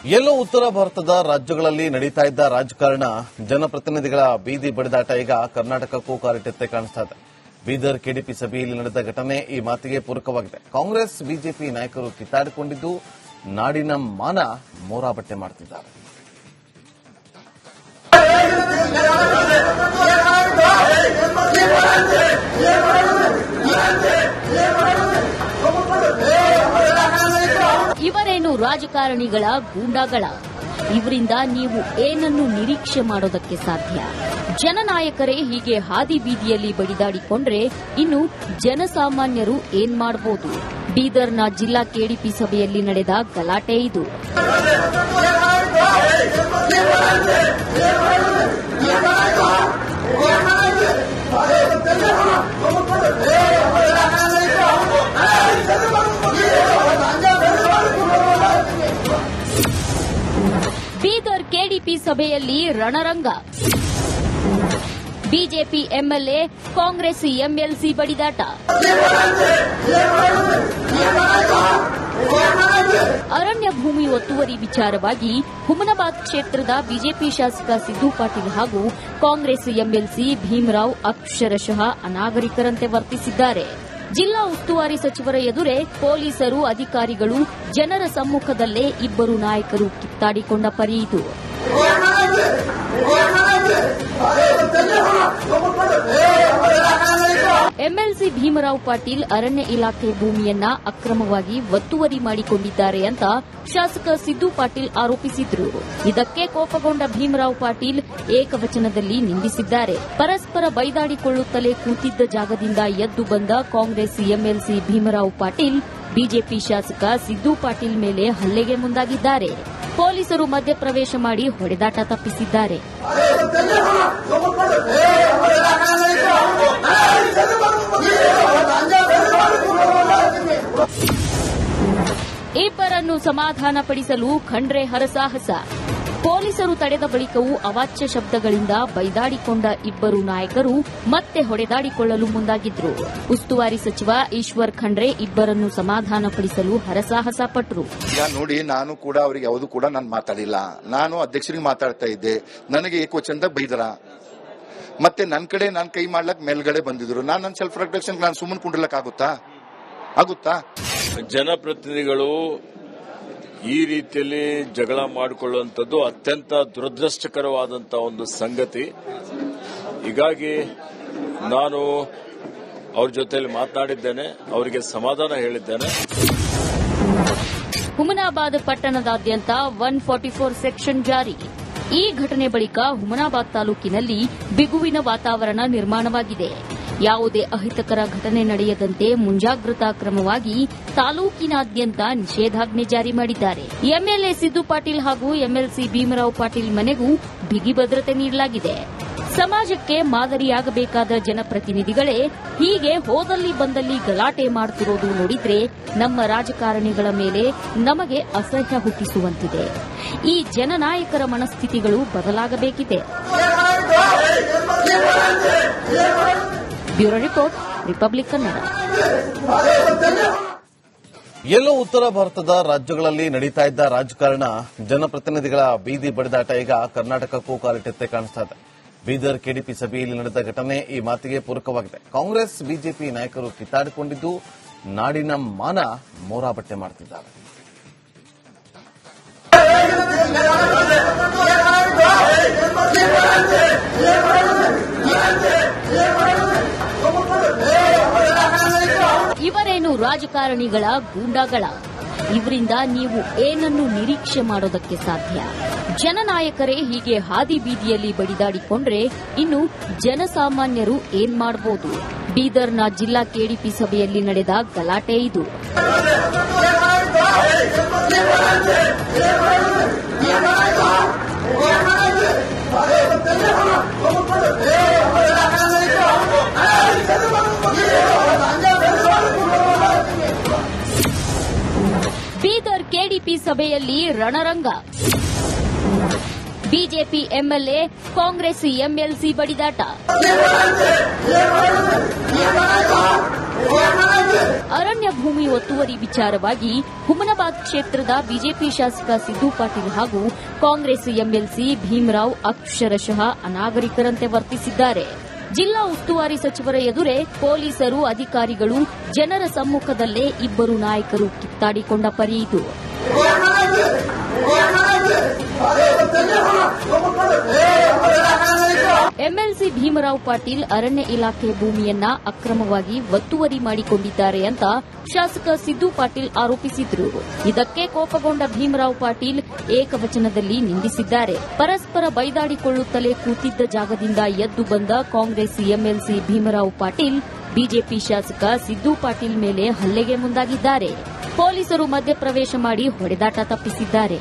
ಎಲ್ಲೋ ಉತ್ತರ ಭಾರತದ ರಾಜ್ಯಗಳಲ್ಲಿ ನಡೀತಾ ಇದ್ದ ರಾಜಕಾರಣ ಜನಪ್ರತಿನಿಧಿಗಳ ಬೀದಿ ಬಡಿದಾಟ ಈಗ ಕರ್ನಾಟಕಕ್ಕೂ ಕಾಲಿಟ್ಟಂತೆ ಕಾಣಿಸ್ತಾ ಇದೆ. ಬೀದರ್ ಕೆಡಿಪಿ ಸಭೆಯಲ್ಲಿ ನಡೆದ ಘಟನೆ ಈ ಮಾತಿಗೆ ಪೂರಕವಾಗಿದೆ. ಕಾಂಗ್ರೆಸ್ ಬಿಜೆಪಿ ನಾಯಕರು ಕಿತ್ತಾಡಿಕೊಂಡಿದ್ದು ನಾಡಿನ ಮಾನ ಮೋರಾಬಟ್ಟೆ ಮಾಡುತ್ತಿದ್ದಾರೆ. ಇವರೇನು ರಾಜಕಾರಣಿಗಳ ಗೂಂಡಾಗಳ? ಇವರಿಂದ ನೀವು ಏನನ್ನು ನಿರೀಕ್ಷೆ ಮಾಡೋದಕ್ಕೆ ಸಾಧ್ಯ? ಜನನಾಯಕರೇ ಹೀಗೆ ಹಾದಿ ಬೀದಿಯಲ್ಲಿ ಬಡಿದಾಡಿಕೊಂಡ್ರೆ ಇನ್ನು ಜನಸಾಮಾನ್ಯರು ಏನ್ ಮಾಡಬಹುದು? ಬೀದರ್ನ ಜಿಲ್ಲಾ ಕೆಡಿಪಿ ಸಭೆಯಲ್ಲಿ ನಡೆದ ಗಲಾಟೆ ಇದು. ಬೀದರ್ ಕೆಡಿಪಿ ಸಭೆಯಲ್ಲಿ ರಣರಂಗ. ಬಿಜೆಪಿ ಎಂಎಲ್ಎ ಕಾಂಗ್ರೆಸ್ ಎಂಎಲ್ಸಿ ಬಡಿದಾಟ. ಅರಣ್ಯ ಭೂಮಿ ಒತ್ತುವರಿ ವಿಚಾರವಾಗಿ ಹುಮನಾಬಾದ್ ಕ್ಷೇತ್ರದ ಬಿಜೆಪಿ ಶಾಸಕ ಸಿದ್ದು ಪಾಟೀಲ್ ಹಾಗೂ ಕಾಂಗ್ರೆಸ್ ಎಂಎಲ್ಸಿ ಭೀಮರಾವ್ ಅಕ್ಷರಶಃ ಅನಾಗರಿಕರಂತೆ ವರ್ತಿಸಿದ್ದಾರೆ. ಜಿಲ್ಲಾ ಉಸ್ತುವಾರಿ ಸಚಿವರ ಎದುರೇ ಪೊಲೀಸರು, ಅಧಿಕಾರಿಗಳು, ಜನರ ಸಮ್ಮುಖದಲ್ಲೇ ಇಬ್ಬರು ನಾಯಕರು ಕಿತ್ತಾಡಿಕೊಂಡ ಪರಿ ಇದು. ಎಂಎಲ್ಸಿ ಭೀಮರಾವ್ ಪಾಟೀಲ್ ಅರಣ್ಯ ಇಲಾಖೆ ಭೂಮಿಯನ್ನ ಅಕ್ರಮವಾಗಿ ಒತ್ತುವರಿ ಮಾಡಿಕೊಂಡಿದ್ದಾರೆ ಅಂತ ಶಾಸಕ ಸಿದ್ದು ಪಾಟೀಲ್ ಆರೋಪಿಸಿದ್ರು. ಇದಕ್ಕೆ ಕೋಪಗೊಂಡ ಭೀಮರಾವ್ ಪಾಟೀಲ್ ಏಕವಚನದಲ್ಲಿ ನಿಂದಿಸಿದ್ದಾರೆ. ಪರಸ್ಪರ ಬೈದಾಡಿಕೊಳ್ಳುತ್ತಲೇ ಕೂತಿದ್ದ ಜಾಗದಿಂದ ಎದ್ದು ಬಂದ ಕಾಂಗ್ರೆಸ್ ಎಂಎಲ್ಸಿ ಭೀಮರಾವ್ ಪಾಟೀಲ್ ಬಿಜೆಪಿ ಶಾಸಕ ಸಿದ್ದು ಪಾಟೀಲ್ ಮೇಲೆ ಹಲ್ಲೆಗೆ ಮುಂದಾಗಿದ್ದಾರೆ. ಪೊಲೀಸರು ಮಧ್ಯಪ್ರವೇಶ ಮಾಡಿ ಹೊಡೆದಾಟ ತಪ್ಪಿಸಿದ್ದಾರೆ. ಇಬ್ಬರನ್ನು ಸಮಾಧಾನಪಡಿಸಲು ಖಂಡ್ರೆ ಹರಸಾಹಸ. ಪೊಲೀಸರು ತಡೆದ ಬಳಿಕವೂ ಅವಾಚ್ಯ ಶಬ್ದಗಳಿಂದ ಬೈದಾಡಿಕೊಂಡ ಇಬ್ಬರು ನಾಯಕರು ಮತ್ತೆ ಹೊಡೆದಾಡಿಕೊಳ್ಳಲು ಮುಂದಾಗಿದ್ರು. ಉಸ್ತುವಾರಿ ಸಚಿವ ಈಶ್ವರ್ ಖಂಡ್ರೆ ಇಬ್ಬರನ್ನು ಸಮಾಧಾನಪಡಿಸಲು ಹರಸಾಹಸ ಪಟ್ಟರು. ಈಗ ನೋಡಿ, ನಾನು ಕೂಡ ಅವರಿಗೆ ಯಾವುದು ಕೂಡ ನಾನು ಮಾತಾಡಿಲ್ಲ. ನಾನು ಅಧ್ಯಕ್ಷರಿಗೆ ಮಾತಾಡ್ತಾ ಇದ್ದೆ. ನನಗೆ ಏಕವಚನದಾಗ ಬೈದರ, ಮತ್ತೆ ನನ್ನ ಕಡೆ ನಾನು ಕೈ ಮಾಡ್ಲಕ್ ಮೇಲ್ಗಡೆ ಬಂದಿದ್ರು. ನನ್ನ ಸೆಲ್ಫ್ ಪ್ರೊಟೆಕ್ಷನ್ ನಾನು ಸುಮ್ಮನೆ ಕುಂಡಿರ್ಲಕ್ ಆಗುತ್ತಾ? ಜನಪ್ರತಿನಿಧಿಗಳು ಈ ರೀತಿಯಲ್ಲಿ ಜಗಳ ಮಾಡಿಕೊಳ್ಳುವಂಥದ್ದು ಅತ್ಯಂತ ದುರದೃಷ್ಟಕರವಾದಂತಹ ಒಂದು ಸಂಗತಿ. ಹೀಗಾಗಿ ನಾನು ಅವ್ರ ಜೊತೆಯಲ್ಲಿ ಮಾತನಾಡಿದ್ದೇನೆ, ಅವರಿಗೆ ಸಮಾಧಾನ ಹೇಳಿದ್ದೇನೆ. ಹುಮನಾಬಾದ್ ಪಟ್ಟಣದಾದ್ಯಂತ 144 ಸೆಕ್ಷನ್ ಜಾರಿ. ಈ ಘಟನೆ ಬಳಿಕ ಹುಮನಾಬಾದ್ ತಾಲೂಕಿನಲ್ಲಿ ಬಿಗುವಿನ ವಾತಾವರಣ ನಿರ್ಮಾಣವಾಗಿದೆ. ಯಾವುದೇ ಅಹಿತಕರ ಘಟನೆ ನಡೆಯದಂತೆ ಮುಂಜಾಗ್ರತಾ ಕ್ರಮವಾಗಿ ತಾಲೂಕಿನಾದ್ಯಂತ ನಿಷೇಧಾಜ್ಞೆ ಜಾರಿ ಮಾಡಿದ್ದಾರೆ. ಎಂಎಲ್ಎ ಸಿದ್ದು ಪಾಟೀಲ್ ಹಾಗೂ ಎಂಎಲ್ಸಿ ಭೀಮರಾವ್ ಪಾಟೀಲ್ ಮನೆಗೂ ಬಿಗಿ ಭದ್ರತೆ ನೀಡಲಾಗಿದೆ. ಸಮಾಜಕ್ಕೆ ಮಾದರಿಯಾಗಬೇಕಾದ ಜನಪ್ರತಿನಿಧಿಗಳೇ ಹೀಗೆ ಹೋದಲ್ಲಿ ಬಂದಲ್ಲಿ ಗಲಾಟೆ ಮಾಡುತ್ತಿರೋದು ನೋಡಿದ್ರೆ ನಮ್ಮ ರಾಜಕಾರಣಿಗಳ ಮೇಲೆ ನಮಗೆ ಅಸಹ್ಯ ಹುಟ್ಟಿಸುವಂತಿದೆ. ಈ ಜನನಾಯಕರ ಮನಸ್ಥಿತಿಗಳು ಬದಲಾಗಬೇಕಿದೆ. Bureau report, Republic Kannada. ಎಲ್ಲೋ ಉತ್ತರ ಭಾರತದ ರಾಜ್ಯಗಳಲ್ಲಿ ನಡೀತಾ ಇದ್ದ ರಾಜಕಾರಣ ಜನಪ್ರತಿನಿಧಿಗಳ ಬೀದಿ ಬಡಿದಾಟ ಈಗ ಕರ್ನಾಟಕಕ್ಕೂ ಕಾಲಿಟ್ಟಂತೆ ಕಾಣಿಸ್ತಾ ಇದೆ. ಬೀದರ್ ಕೆಡಿಪಿ ಸಭೆಯಲ್ಲಿ ನಡೆದ ಘಟನೆ ಈ ಮಾತಿಗೆ ಪೂರಕವಾಗಿದೆ. ಕಾಂಗ್ರೆಸ್ ಬಿಜೆಪಿ ನಾಯಕರು ಕಿತ್ತಾಡಿಕೊಂಡಿದ್ದು ನಾಡಿನ ಮಾನ ಮೋರಾಬಟ್ಟೆ ಮಾಡುತ್ತಿದ್ದಾರೆ. ಇವರೇನು ರಾಜಕಾರಣಿಗಳ ಗೂಂಡಾಗಳ? ಇವರಿಂದ ನೀವು ಏನನ್ನು ನಿರೀಕ್ಷೆ ಮಾಡೋದಕ್ಕೆ ಸಾಧ್ಯ? ಜನನಾಯಕರೇ ಹೀಗೆ ಹಾದಿ ಬೀದಿಯಲ್ಲಿ ಬಡಿದಾಡಿಕೊಂಡ್ರೆ ಇನ್ನು ಜನಸಾಮಾನ್ಯರು ಏನ್ ಮಾಡಬಹುದು? ಬೀದರ್ನ ಜಿಲ್ಲಾ ಕೆಡಿಪಿ ಸಭೆಯಲ್ಲಿ ನಡೆದ ಗಲಾಟೆ ಇದು. ಬೀದರ್ ಕೆಡಿಪಿ ಸಭೆಯಲ್ಲಿ ರಣರಂಗ. ಬಿಜೆಪಿ ಎಂಎಲ್ಎ ಕಾಂಗ್ರೆಸ್ ಎಂಎಲ್ಸಿ ಬಡಿದಾಟ. ಅರಣ್ಯ ಭೂಮಿ ಒತ್ತುವರಿ ವಿಚಾರವಾಗಿ ಹುಮನಾಬಾದ್ ಕ್ಷೇತ್ರದ ಬಿಜೆಪಿ ಶಾಸಕ ಸಿದ್ದು ಪಾಟೀಲ್ ಹಾಗೂ ಕಾಂಗ್ರೆಸ್ ಎಂಎಲ್ಸಿ ಭೀಮರಾವ್ ಅಕ್ಷರಶಃ ಅನಾಗರಿಕರಂತೆ ವರ್ತಿಸಿದ್ದಾರೆ. ಜಿಲ್ಲಾ ಉಸ್ತುವಾರಿ ಸಚಿವರ ಎದುರೇ ಪೊಲೀಸರು, ಅಧಿಕಾರಿಗಳು, ಜನರ ಸಮ್ಮುಖದಲ್ಲೇ ಇಬ್ಬರು ನಾಯಕರು ಕಿತ್ತಾಡಿಕೊಂಡ ಪರಿಯಿತು. ಎಂಎಲ್ಸಿ ಭೀಮರಾವ್ ಪಾಟೀಲ್ ಅರಣ್ಯ ಇಲಾಖೆ ಭೂಮಿಯನ್ನ ಅಕ್ರಮವಾಗಿ ಒತ್ತುವರಿ ಮಾಡಿಕೊಂಡಿದ್ದಾರೆ ಅಂತ ಶಾಸಕ ಸಿದ್ದು ಪಾಟೀಲ್ ಆರೋಪಿಸಿದ್ರು. ಇದಕ್ಕೆ ಕೋಪಗೊಂಡ ಭೀಮರಾವ್ ಪಾಟೀಲ್ ಏಕವಚನದಲ್ಲಿ ನಿಂದಿಸಿದ್ದಾರೆ. ಪರಸ್ಪರ ಬೈದಾಡಿಕೊಳ್ಳುತ್ತಲೇ ಕೂತಿದ್ದ ಜಾಗದಿಂದ ಎದ್ದು ಬಂದ ಕಾಂಗ್ರೆಸ್ ಎಂಎಲ್ಸಿ ಭೀಮರಾವ್ ಪಾಟೀಲ್ ಬಿಜೆಪಿ ಶಾಸಕ ಸಿದ್ದು ಪಾಟೀಲ್ ಮೇಲೆ ಹಲ್ಲೆಗೆ ಮುಂದಾಗಿದ್ದಾರೆ. ಪೊಲೀಸರು ಮಧ್ಯಪ್ರವೇಶ ಮಾಡಿ ಹೊಡೆದಾಟ ತಪ್ಪಿಸಿದ್ದಾರೆ.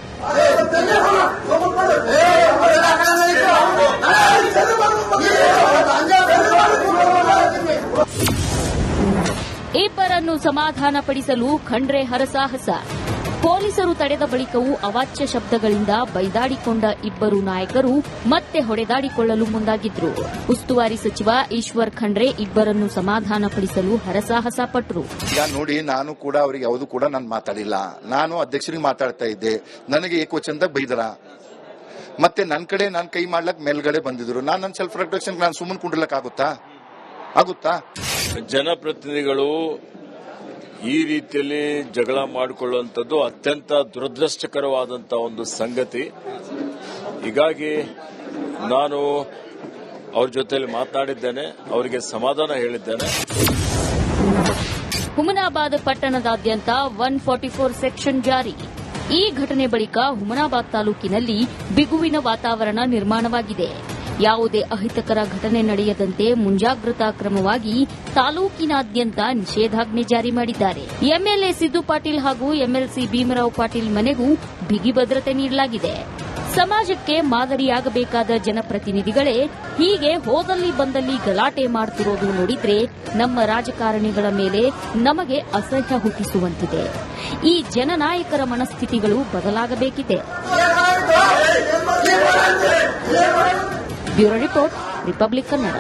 ಇಬ್ಬರನ್ನು ಸಮಾಧಾನಪಡಿಸಲು ಖಂಡ್ರೆ ಹರಸಾಹಸ. ಪೊಲೀಸರು ತಡೆದ ಬಳಿಕವೂ ಅವಾಚ್ಯ ಶಬ್ದಗಳಿಂದ ಬೈದಾಡಿಕೊಂಡ ಇಬ್ಬರು ನಾಯಕರು ಮತ್ತೆ ಹೊಡೆದಾಡಿಕೊಳ್ಳಲು ಮುಂದಾಗಿದ್ರು. ಉಸ್ತುವಾರಿ ಸಚಿವ ಈಶ್ವರ್ ಖಂಡ್ರೆ ಇಬ್ಬರನ್ನು ಸಮಾಧಾನಪಡಿಸಲು ಹರಸಾಹಸ ಪಟ್ಟರು. ಈಗ ನೋಡಿ, ನಾನು ಕೂಡ ಅವರಿಗೆ ಯಾವುದು ಕೂಡ ನಾನು ಮಾತಾಡಿಲ್ಲ. ನಾನು ಅಧ್ಯಕ್ಷರಿಗೆ ಮಾತಾಡ್ತಾ ಇದ್ದೆ. ನನಗೆ ಏಕವಚನದಾಗ ಬೈದರ. ಮತ್ತೆ ನನ್ನ ಕಡೆ ನಾನು ಕೈ ಮಾಡ್ಲಕ್ ಮೇಲ್ಗಡೆ ಬಂದಿದ್ರು. ನಾನು ನನ್ನ ಸೆಲ್ಫ್ ಪ್ರೊಟೆಕ್ಷನ್ ನಾನು ಸುಮ್ಮನೆ ಕುಂಡ್ರಲಕ್ ಆಗುತ್ತಾ? ಜನಪ್ರತಿನಿಧಿಗಳು ಈ ರೀತಿಯಲ್ಲಿ ಜಗಳ ಮಾಡಿಕೊಳ್ಳುವಂಥದ್ದು ಅತ್ಯಂತ ದುರದೃಷ್ಟಕರವಾದಂತಹ ಒಂದು ಸಂಗತಿ. ಹೀಗಾಗಿ ನಾನು ಅವ್ರ ಜೊತೆಯಲ್ಲಿ ಮಾತನಾಡಿದ್ದೇನೆ, ಅವರಿಗೆ ಸಮಾಧಾನ ಹೇಳಿದ್ದೇನೆ. ಹುಮನಾಬಾದ್ ಪಟ್ಟಣದಾದ್ಯಂತ 144 ಸೆಕ್ಷನ್ ಜಾರಿ. ಈ ಘಟನೆ ಬಳಿಕ ಹುಮನಾಬಾದ್ ತಾಲೂಕಿನಲ್ಲಿ ಬಿಗುವಿನ ವಾತಾವರಣ ನಿರ್ಮಾಣವಾಗಿದೆ. ಯಾವುದೇ ಅಹಿತಕರ ಘಟನೆ ನಡೆಯದಂತೆ ಮುಂಜಾಗ್ರತಾ ಕ್ರಮವಾಗಿ ತಾಲೂಕಿನಾದ್ಯಂತ ನಿಷೇಧಾಜ್ಞೆ ಜಾರಿ ಮಾಡಿದ್ದಾರೆ. ಎಂಎಲ್ಎ ಸಿದ್ದು ಪಾಟೀಲ್ ಹಾಗೂ ಎಂಎಲ್ಸಿ ಭೀಮರಾವ್ ಪಾಟೀಲ್ ಮನೆಗೂ ಬಿಗಿ ಭದ್ರತೆ ನೀಡಲಾಗಿದೆ. ಸಮಾಜಕ್ಕೆ ಮಾದರಿಯಾಗಬೇಕಾದ ಜನಪ್ರತಿನಿಧಿಗಳೇ ಹೀಗೆ ಹೋದಲ್ಲಿ ಬಂದಲ್ಲಿ ಗಲಾಟೆ ಮಾಡುತ್ತಿರೋದು ನೋಡಿದ್ರೆ ನಮ್ಮ ರಾಜಕಾರಣಿಗಳ ಮೇಲೆ ನಮಗೆ ಅಸಹ್ಯ ಹುಟ್ಟಿಸುವಂತಿದೆ. ಈ ಜನನಾಯಕರ ಮನಸ್ಥಿತಿಗಳು ಬದಲಾಗಬೇಕಿದೆ. Bureau report, Republic Kannada.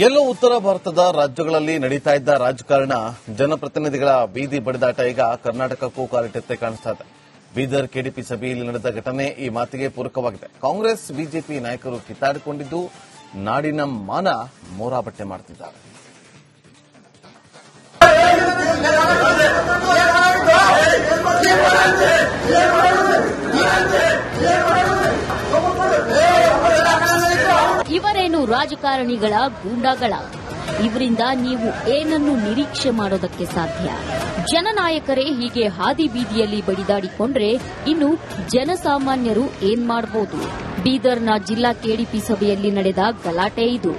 ಎಲ್ಲೋ ಉತ್ತರ ಭಾರತದ ರಾಜ್ಯಗಳಲ್ಲಿ ನಡೀತಾ ಇದ್ದ ರಾಜಕಾರಣ, ಜನಪ್ರತಿನಿಧಿಗಳ ಬೀದಿ ಬಡಿದಾಟ ಈಗ ಕರ್ನಾಟಕಕ್ಕೂ ಕಾಲಿಟ್ಟಂತೆ ಕಾಣಿಸ್ತಾ ಇದೆ. ಬೀದರ್ ಕೆಡಿಪಿ ಸಭೆಯಲ್ಲಿ ನಡೆದ ಘಟನೆ ಈ ಮಾತಿಗೆ ಪೂರಕವಾಗಿದೆ. ಕಾಂಗ್ರೆಸ್ ಬಿಜೆಪಿ ನಾಯಕರು ಕಿತ್ತಾಡಿಕೊಂಡಿದ್ದು ನಾಡಿನ ಮಾನ ಮೋರಾಬಟ್ಟೆ ಮಾಡುತ್ತಿದ್ದಾರೆ. ಇವರೇನು ರಾಜಕಾರಣಿಗಳ ಗೂಂಡಾಗಳ? ಇವರಿಂದ ನೀವು ಏನನ್ನು ನಿರೀಕ್ಷೆ ಮಾಡೋದಕ್ಕೆ ಸಾಧ್ಯ? ಜನನಾಯಕರೇ ಹೀಗೆ ಹಾದಿ ಬೀದಿಯಲ್ಲಿ ಬಡಿದಾಡಿಕೊಂಡ್ರೆ ಇನ್ನು ಜನಸಾಮಾನ್ಯರು ಏನ್ ಮಾಡಬಹುದು? ಬೀದರ್ನ ಜಿಲ್ಲಾ ಕೆಡಿಪಿ ಸಭೆಯಲ್ಲಿ ನಡೆದ ಗಲಾಟೆ ಇದು.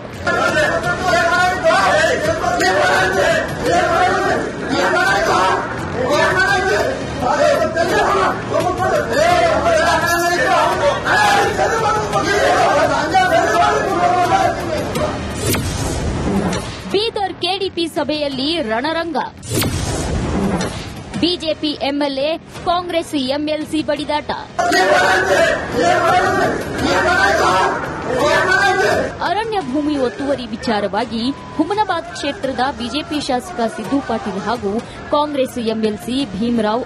ಬೀದರ್ ಕೆಡಿಪಿ ಸಭೆಯಲ್ಲಿ ರಣರಂಗ. ಬಿಜೆಪಿ ಎಂಎಲ್ಎ ಕಾಂಗ್ರೆಸ್ ಎಂಎಲ್ಸಿ ಬಡಿದಾಟ. ಅರಣ್ಯ ಭೂಮಿ ಒತ್ತುವರಿ ವಿಚಾರವಾಗಿ ಹುಮನಾಬಾದ್ ಕ್ಷೇತ್ರದ ಬಿಜೆಪಿ ಶಾಸಕ ಸಿದ್ದು ಪಾಟೀಲ್ ಹಾಗೂ ಕಾಂಗ್ರೆಸ್ ಎಂಎಲ್ಸಿ ಭೀಮರಾವ್